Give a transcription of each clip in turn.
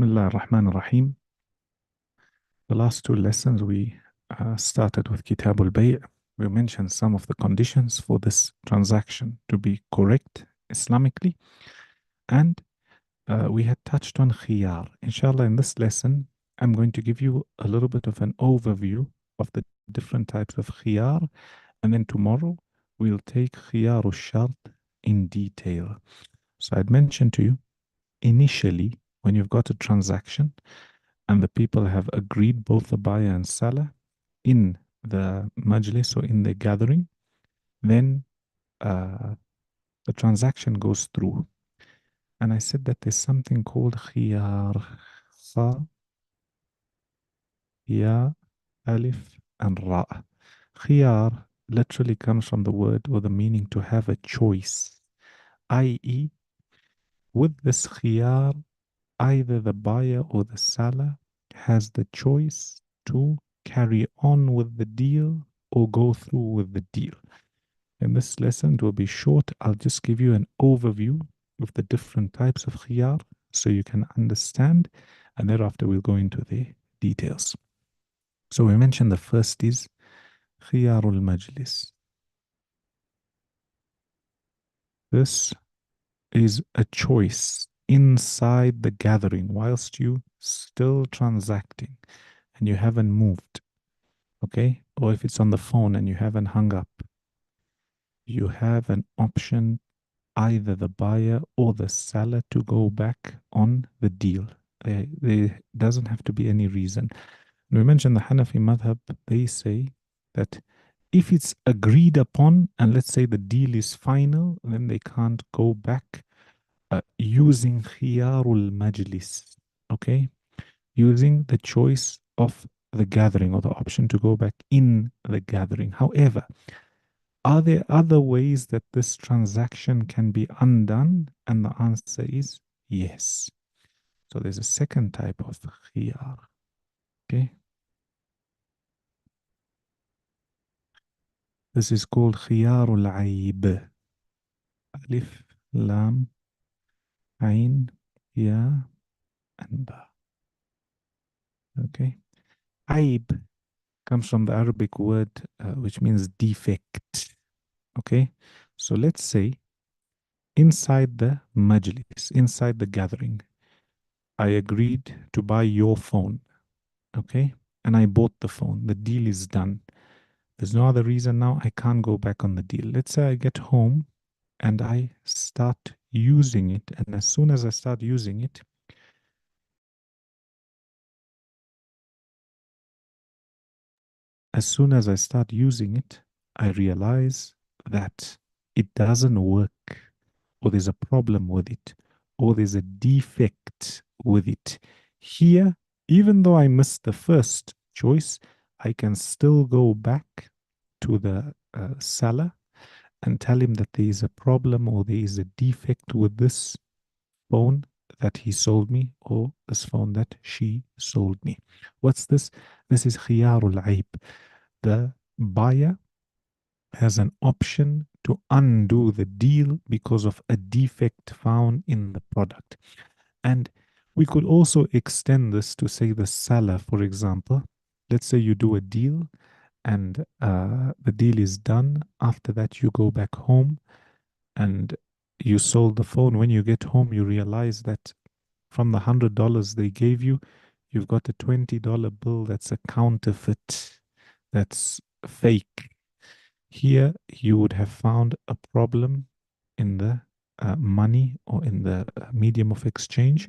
Bismillah ar-Rahman ar-Rahim. The last two lessons we started with Kitab al-Bay'. We mentioned some of the conditions for this transaction to be correct Islamically. And we had touched on khiyar. Inshallah, in this lesson, I'm going to give you a little bit of an overview of the different types of khiyar. And then tomorrow, we'll take khiyar al-shart in detail. So I'd mentioned to you, initially, when you've got a transaction, and the people have agreed, both the buyer and seller, in the majlis or in the gathering, then the transaction goes through. And I said that there's something called khiyar. Kha, ya, alif, and ra. Khiyar literally comes from the word or the meaning to have a choice, i.e., with this khiyar, either the buyer or the seller has the choice to carry on with the deal or go through with the deal. In this lesson, it will be short. I'll just give you an overview of the different types of khiyar so you can understand, and thereafter we'll go into the details. So we mentioned the first is khiyarul majlis. This is a choice inside the gathering whilst you still transacting and you haven't moved, okay? Or if it's on the phone and you haven't hung up, you have an option, either the buyer or the seller, to go back on the deal. There doesn't have to be any reason. We mentioned the Hanafi madhab, they say that if it's agreed upon and let's say the deal is final, then they can't go back using khiyarul majlis, okay? Using the choice of the gathering or the option to go back in the gathering. However, are there other ways that this transaction can be undone? And the answer is yes. So there's a second type of khiyar, okay? This is called khiyarul aib. Alif, lam, ain, ya, and ba. Okay? Aib comes from the Arabic word which means defect. Okay? So let's say inside the majlis, inside the gathering, I agreed to buy your phone. Okay? And I bought the phone. The deal is done. There's no other reason now. I can't go back on the deal. Let's say I get home and I start using it. And as soon as I start using it, I realize that it doesn't work, or there's a problem with it, or there's a defect with it. Here, even though I missed the first choice, I can still go back to the seller and tell him that there is a problem or there is a defect with this phone that he sold me or this phone that she sold me. What's this? This is khiyarul aib. The buyer has an option to undo the deal because of a defect found in the product. And we could also extend this to say the seller, for example. Let's say you do a deal and the deal is done. After that, you go back home and you sold the phone. When you get home, you realize that from the $100 they gave you, you've got a $20 bill that's a counterfeit, that's fake. Here, you would have found a problem in the money or in the medium of exchange.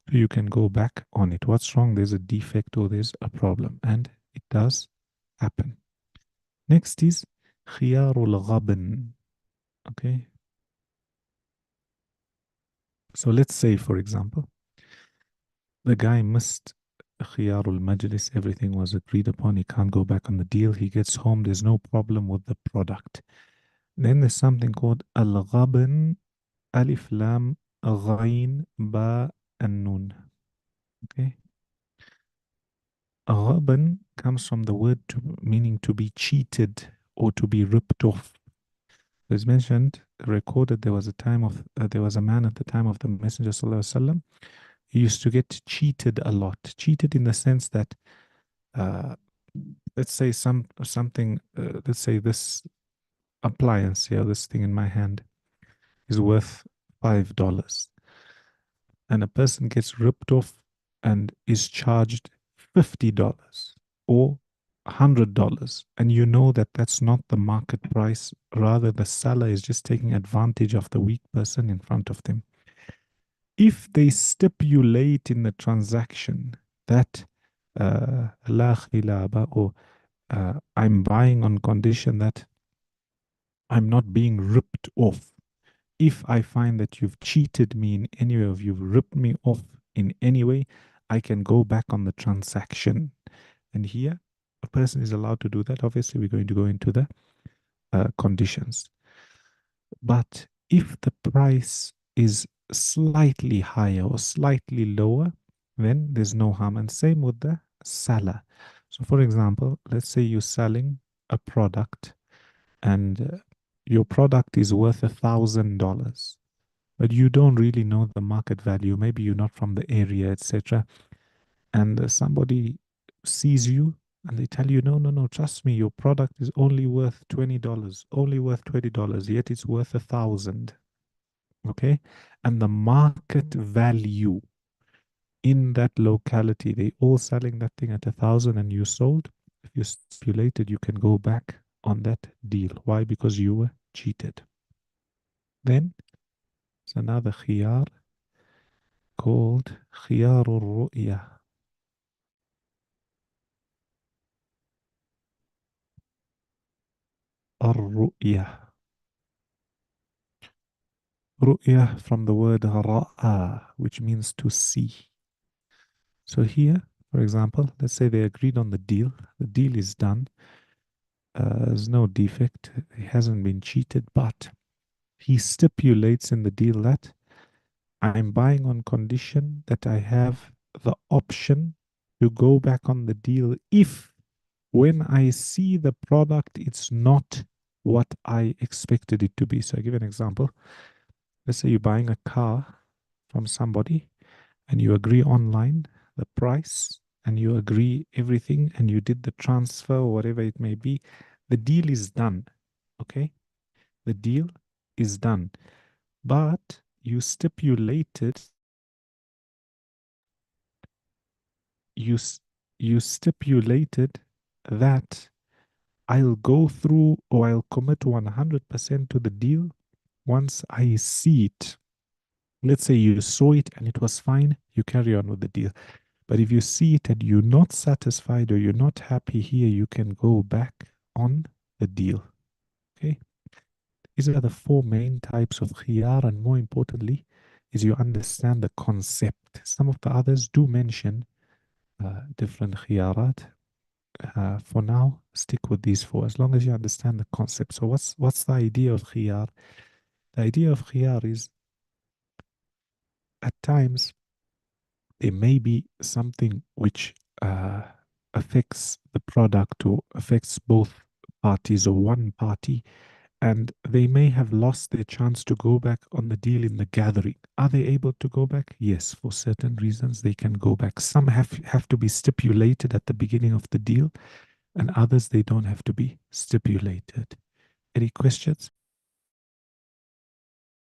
So you can go back on it. What's wrong? There's a defect or there's a problem. And it does happen. Next is khiyarul ghabn. Okay. So let's say, for example, the guy missed khiyarul majlis. Everything was agreed upon. He can't go back on the deal. He gets home. There's no problem with the product. Then there's something called al-ghabn, alif, lam, ghain, ba, and nun. Okay. Ghabn comes from the word meaning to be cheated or to be ripped off. It's mentioned, recorded, there was a man at the time of the Messenger Sallallahu Alaihi Wasallam he used to get cheated a lot. Cheated in the sense that, uh, let's say something, let's say this appliance here, this thing in my hand is worth $5, and a person gets ripped off and is charged $50 or $100, and you know that that's not the market price. Rather, the seller is just taking advantage of the weak person in front of them. If they stipulate in the transaction that la khilaba, or I'm buying on condition that I'm not being ripped off. If I find that you've cheated me in any way, or you've ripped me off in any way, I can go back on the transaction. And here, a person is allowed to do that. Obviously, we're going to go into the conditions. But if the price is slightly higher or slightly lower, then there's no harm. And same with the seller. So, for example, let's say you're selling a product, and your product is worth $1,000, but you don't really know the market value. Maybe you're not from the area, etc. And somebody sees you and they tell you, no, no, no, trust me, your product is only worth $20, only worth $20, yet it's worth 1,000. Okay. And the market value in that locality, they all selling that thing at 1,000 and you sold. If you stipulated, you can go back on that deal. Why? Because you were cheated. Then it's another khiyar called khiyar al-ru'ya. Ar-ru'ya. Ru'ya from the word ra'a, which means to see. So here, for example, let's say they agreed on the deal. The deal is done. There's no defect. He hasn't been cheated, but he stipulates in the deal that I'm buying on condition that I have the option to go back on the deal if, when I see the product, it's not what I expected it to be. So I give an example. Let's say you're buying a car from somebody and you agree online the price and you agree everything and you did the transfer or whatever it may be. The deal is done. Okay. The deal is done. But you stipulated you you stipulated that I'll go through or I'll commit 100% to the deal once I see it. Let's say you saw it and it was fine, you carry on with the deal. But if you see it and you're not satisfied or you're not happy here, you can go back on the deal. Okay. These are the four main types of khiyar, and more importantly, is you understand the concept. Some of the others do mention different khiyarat. For now, stick with these four as long as you understand the concept. So, what's the idea of khiyar? The idea of khiyar is, at times there may be something which affects the product or affects both parties or one party, and they may have lost their chance to go back on the deal in the gathering. Are they able to go back? Yes, for certain reasons they can go back. Some have to be stipulated at the beginning of the deal, and others they don't have to be stipulated. Any questions?